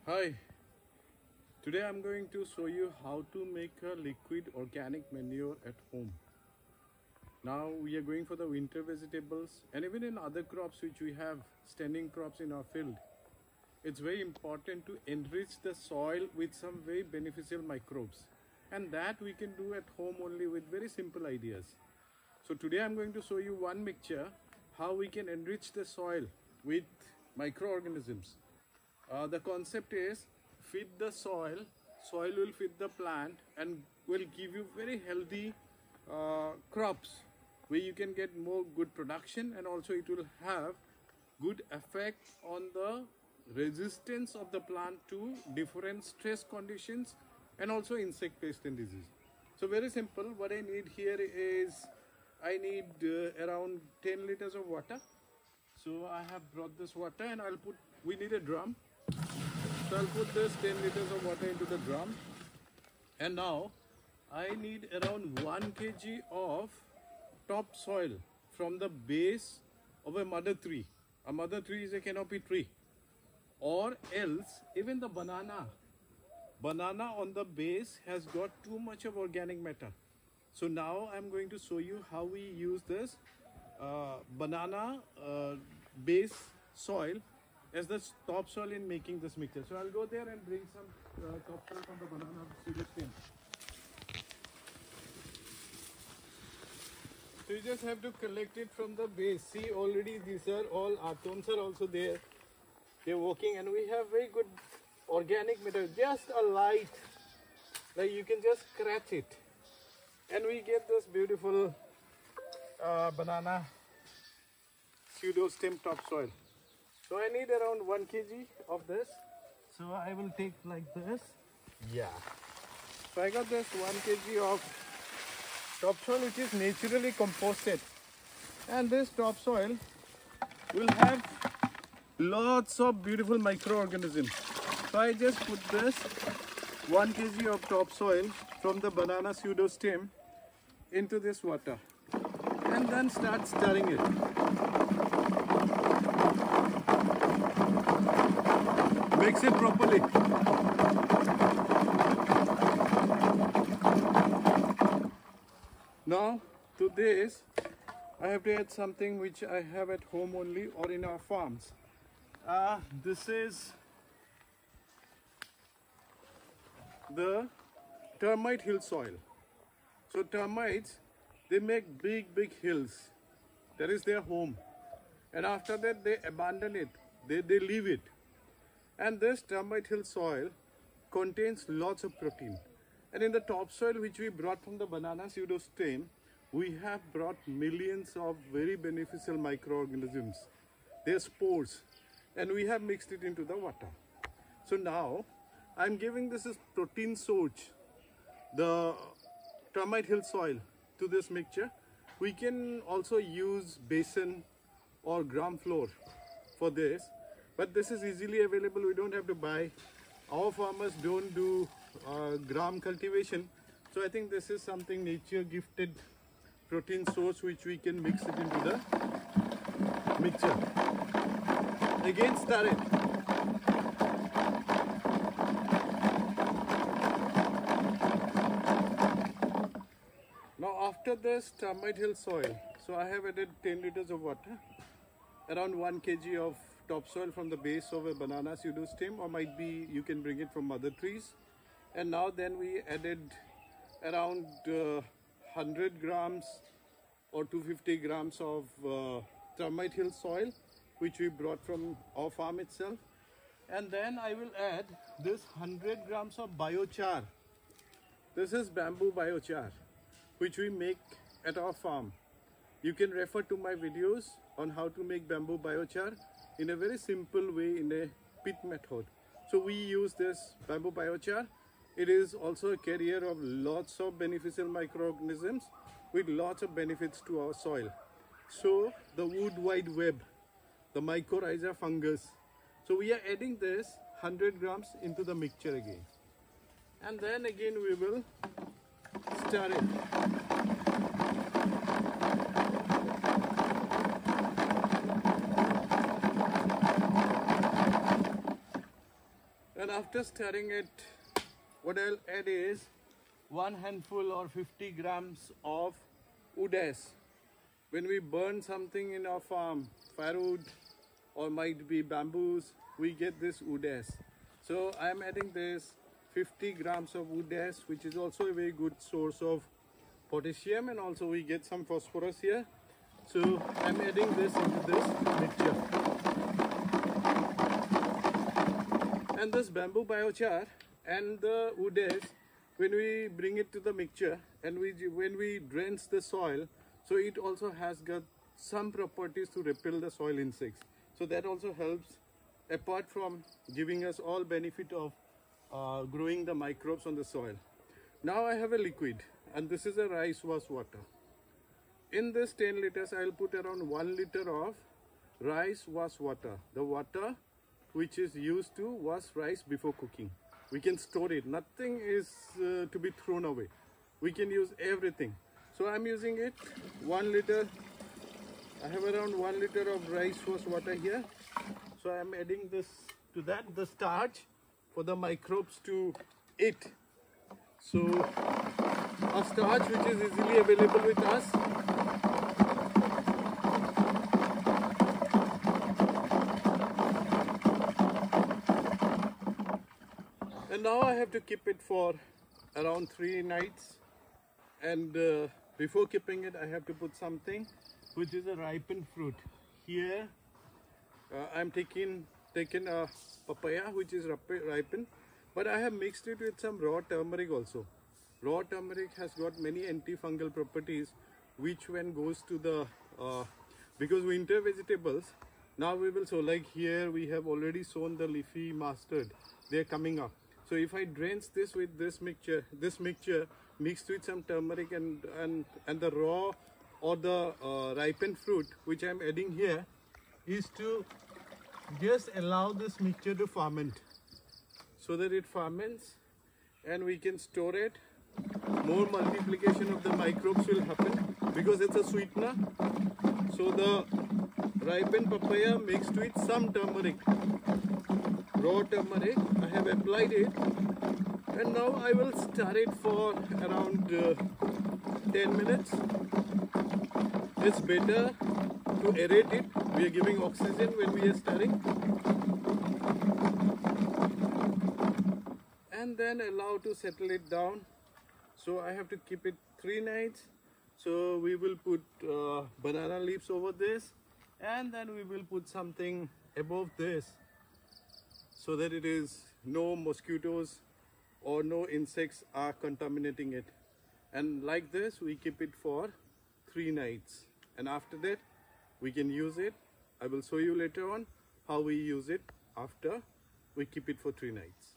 Hi, today I'm going to show you how to make a liquid organic manure at home. Now we are going for the winter vegetables and even in other crops which we have standing crops in our field. It's very important to enrich the soil with some very beneficial microbes, and that we can do at home only with very simple ideas. So today I'm going to show you one mixture how we can enrich the soil with microorganisms. The concept is feed the soil, soil will feed the plant and will give you very healthy crops where you can get more good production, and also it will have good effect on the resistance of the plant to different stress conditions and also insect pest and disease. So very simple, what I need here is I need around 10 liters of water. So I have brought this water and we need a drum. So I'll put this 10 liters of water into the drum, and now I need around 1 kg of topsoil from the base of a mother tree. A mother tree is a canopy tree, or else even the banana on the base has got too much of organic matter. So now I'm going to show you how we use this banana base soil as the topsoil in making this mixture. So I'll go there and bring some topsoil from the banana seed stem. So you just have to collect it from the base. See, already these are all atoms are also there. They're working, and we have very good organic matter. Just a light, like you can just scratch it, and we get this beautiful banana pseudo stem topsoil. So I need around 1 kg of this. So I will take like this. Yeah. So I got this 1 kg of topsoil which is naturally composted. And this topsoil will have lots of beautiful microorganisms. So I just put this 1 kg of topsoil from the banana pseudo stem into this water. And then start stirring it. Mix it properly. Now to this I have to add something which I have at home only or in our farms. This is the termite hill soil. So termites, they make big hills. That is their home, and after that they abandon it, they leave it. And this termite hill soil contains lots of protein. And in the topsoil which we brought from the banana pseudo stem, we have brought millions of very beneficial microorganisms, their spores, and we have mixed it into the water. So now I'm giving this as protein source, the termite hill soil, to this mixture. We can also use basin or gram flour for this, but this is easily available. We don't have to buy. Our farmers don't do gram cultivation, so I think this is something nature gifted protein source which we can mix it into the mixture. Again stir it. Now after this termite hill soil, so I have added 10 liters of water, around 1 kg of topsoil from the base of a banana pseudo stem, or might be you can bring it from mother trees. And now then we added around 100 grams or 250 grams of termite hill soil which we brought from our farm itself. And then I will add this 100 grams of biochar. This is bamboo biochar which we make at our farm. You can refer to my videos on how to make bamboo biochar in a very simple way in a pit method. So we use this bamboo biochar. It is also a carrier of lots of beneficial microorganisms with lots of benefits to our soil. So the wood wide web, the mycorrhiza fungus. So we are adding this 100 grams into the mixture again. And then again we will stir it. And after stirring it, what I'll add is 1 handful or 50 grams of wood ash. When we burn something in our farm, firewood or might be bamboos, we get this wood ash. So I'm adding this 50 grams of wood ash, which is also a very good source of potassium, and also we get some phosphorus here. So I'm adding this into this mixture. And this bamboo biochar and the wood ash, when we bring it to the mixture and when we drench the soil, so it also has got some properties to repel the soil insects. So that also helps, apart from giving us all benefit of growing the microbes on the soil. Now I have a liquid, and this is a rice wash water. In this 10 liters, I'll put around 1 liter of rice wash water, the water which is used to wash rice before cooking. We can store it. Nothing is to be thrown away. We can use everything. So I'm using it 1 liter. I have around 1 liter of rice wash water here. So I'm adding this to that, the starch for the microbes to eat. So a starch which is easily available with us. And now I have to keep it for around 3 nights. And before keeping it, I have to put something which is a ripened fruit. Here I'm taking a papaya which is ripened, but I have mixed it with some raw turmeric also. Raw turmeric has got many antifungal properties, which when goes to the because winter vegetables, now we will sow, like here we have already sown the leafy mustard. They are coming up. So if I drench this with this mixture mixed with some turmeric and the raw or the ripened fruit which I am adding here, is to just allow this mixture to ferment, so that it ferments and we can store it. More multiplication of the microbes will happen because it's a sweetener. So the ripened papaya mixed with some turmeric, raw turmeric, I have applied it, and now I will stir it for around 10 minutes. It's better to aerate it. We are giving oxygen when we are stirring. And then allow to settle it down. So I have to keep it 3 nights. So we will put banana leaves over this, and then we will put something above this, so that it is no mosquitoes or no insects are contaminating it. And like this we keep it for 3 nights, and after that we can use it. I will show you later on how we use it after we keep it for 3 nights.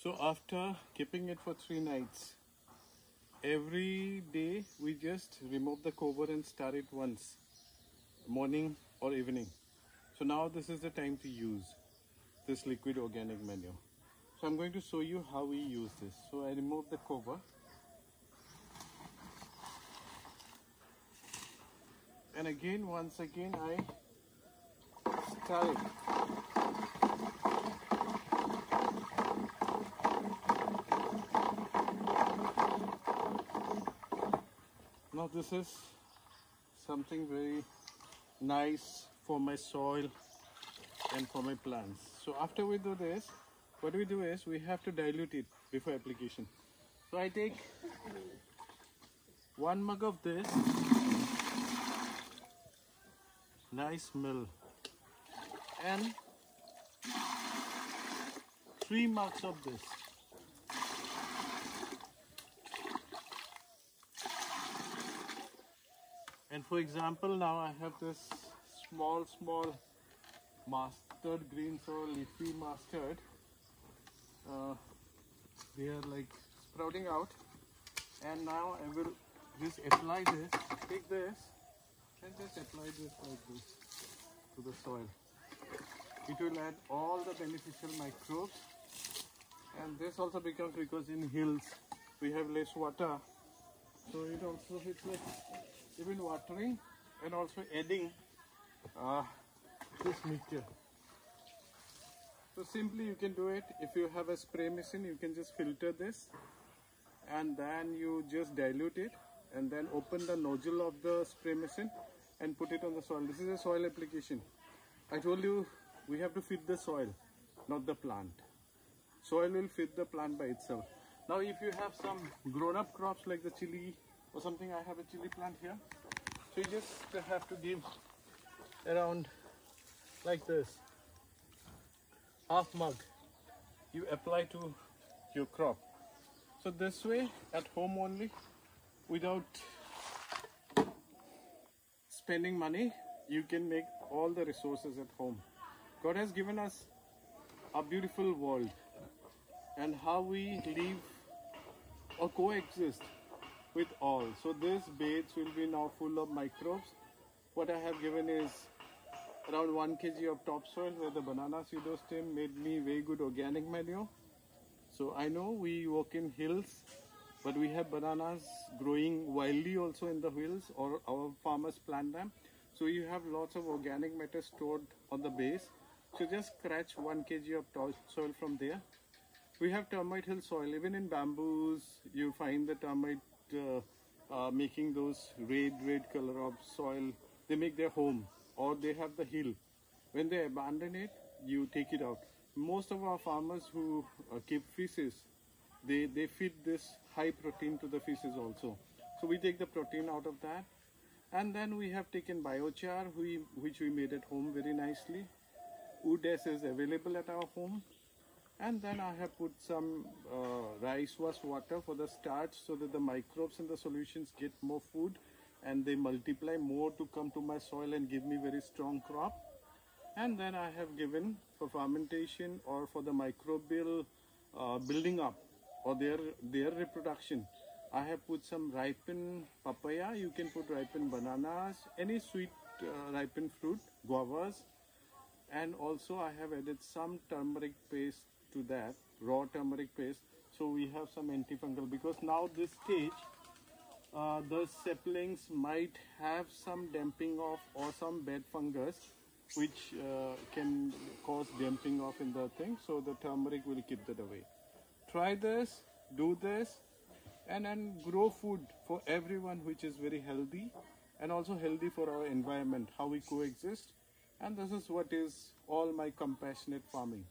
So after keeping it for 3 nights, every day we just remove the cover and stir it once, morning or evening. So now this is the time to use this liquid organic manure. So I'm going to show you how we use this. So I remove the cover, and again, once again I stir it. Now this is something very nice for my soil and for my plants. So after we do this, what we do is we have to dilute it before application. So I take 1 mug of this nice milk and 3 mugs of this. And for example, now I have this small mustard greens or leafy mustard. They are like sprouting out, and now I will just apply this, take this and just apply this like this to the soil. It will add all the beneficial microbes, and this also becomes, because in hills we have less water, so it also it's like even watering and also adding this mixture. So simply you can do it. If you have a spray machine, you can just filter this and then you just dilute it and then open the nozzle of the spray machine and put it on the soil. This is a soil application. I told you we have to feed the soil, not the plant. Soil will feed the plant by itself. Now if you have some grown-up crops like the chili or something, I have a chili plant here. So you just have to give around like this, half mug you apply to your crop. So this way at home only, without spending money, you can make all the resources at home. God has given us a beautiful world, and how we live or coexist with all. So this beds will be now full of microbes. What I have given is around 1 kg of topsoil where the banana pseudostem made me very good organic manure. So I know we work in hills, but we have bananas growing wildly also in the hills, or our farmers plant them. So you have lots of organic matter stored on the base. So just scratch 1 kg of topsoil from there. We have termite hill soil. Even in bamboos, you find the termite making those red color of soil. They make their home, or they have the hill. When they abandon it, you take it out. Most of our farmers who keep fishes, they feed this high protein to the fishes also. So we take the protein out of that. And then we have taken biochar, which we made at home very nicely. Wood ash is available at our home. And then I have put some rice wash water for the starch, so that the microbes in the solutions get more food and they multiply more to come to my soil and give me very strong crop. And then I have given for fermentation or for the microbial building up or their reproduction. I have put some ripened papaya. You can put ripened bananas, any sweet ripened fruit, guavas. And also I have added some turmeric paste to that, raw turmeric paste. So we have some antifungal, because now this stage, the saplings might have some damping off or some bad fungus, which can cause damping off in the thing. So the turmeric will keep that away. Try this, do this, and then grow food for everyone, which is very healthy and also healthy for our environment, how we coexist. And this is what is all my compassionate farming.